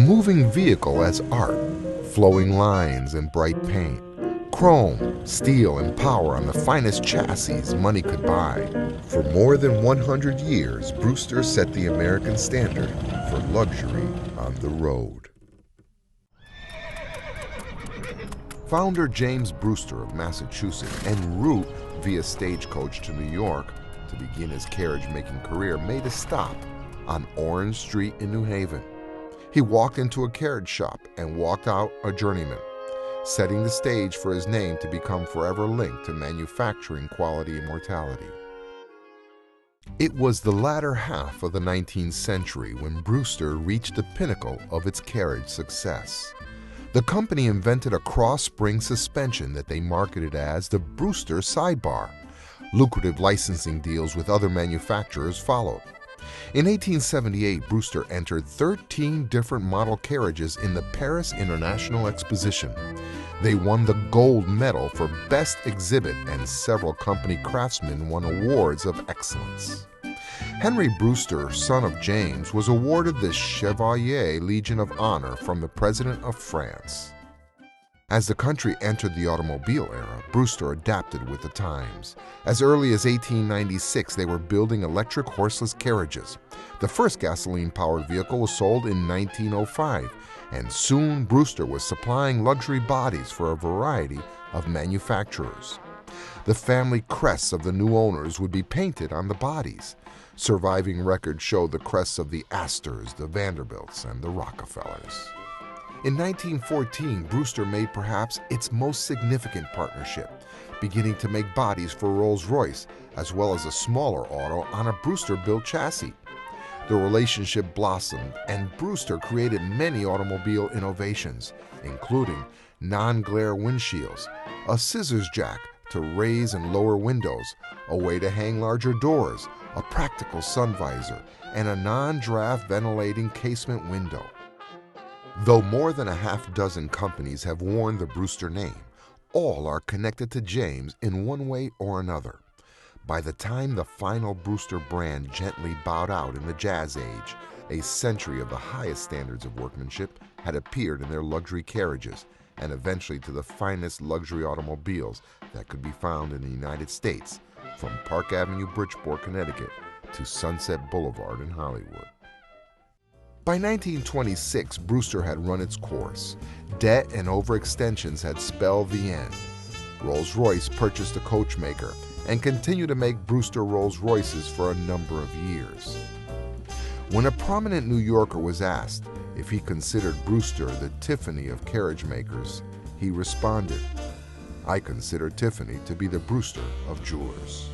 moving vehicle as art, flowing lines and bright paint, chrome, steel, and power on the finest chassis money could buy. For more than 100 years, Brewster set the American standard for luxury on the road. Founder James Brewster of Massachusetts en route via stagecoach to New York to begin his carriage-making career made a stop on Orange Street in New Haven. He walked into a carriage shop and walked out a journeyman, setting the stage for his name to become forever linked to manufacturing quality immortality. It was the latter half of the 19th century when Brewster reached the pinnacle of its carriage success. The company invented a cross-spring suspension that they marketed as the Brewster Sidebar. Lucrative licensing deals with other manufacturers followed. In 1878, Brewster entered 13 different model carriages in the Paris International Exposition. They won the gold medal for Best Exhibit, and several company craftsmen won awards of excellence. Henry Brewster, son of James, was awarded the Chevalier Legion of Honor from the President of France. As the country entered the automobile era, Brewster adapted with the times. As early as 1896, they were building electric horseless carriages. The first gasoline-powered vehicle was sold in 1905, and soon Brewster was supplying luxury bodies for a variety of manufacturers. The family crests of the new owners would be painted on the bodies. Surviving records show the crests of the Astors, the Vanderbilts, and the Rockefellers. In 1914, Brewster made perhaps its most significant partnership, beginning to make bodies for Rolls-Royce, as well as a smaller auto on a Brewster-built chassis. The relationship blossomed, and Brewster created many automobile innovations, including non-glare windshields, a scissors jack to raise and lower windows, a way to hang larger doors, a practical sun visor, and a non-draft ventilating casement window. Though more than a half-dozen companies have worn the Brewster name, all are connected to James in one way or another. By the time the final Brewster brand gently bowed out in the Jazz Age, a century of the highest standards of workmanship had appeared in their luxury carriages, and eventually to the finest luxury automobiles that could be found in the United States, from Park Avenue, Bridgeport, Connecticut, to Sunset Boulevard in Hollywood. By 1926, Brewster had run its course. Debt and overextensions had spelled the end. Rolls-Royce purchased a coachmaker and continued to make Brewster Rolls-Royces for a number of years. When a prominent New Yorker was asked if he considered Brewster the Tiffany of carriage makers, he responded, "I consider Tiffany to be the Brewster of jewelers."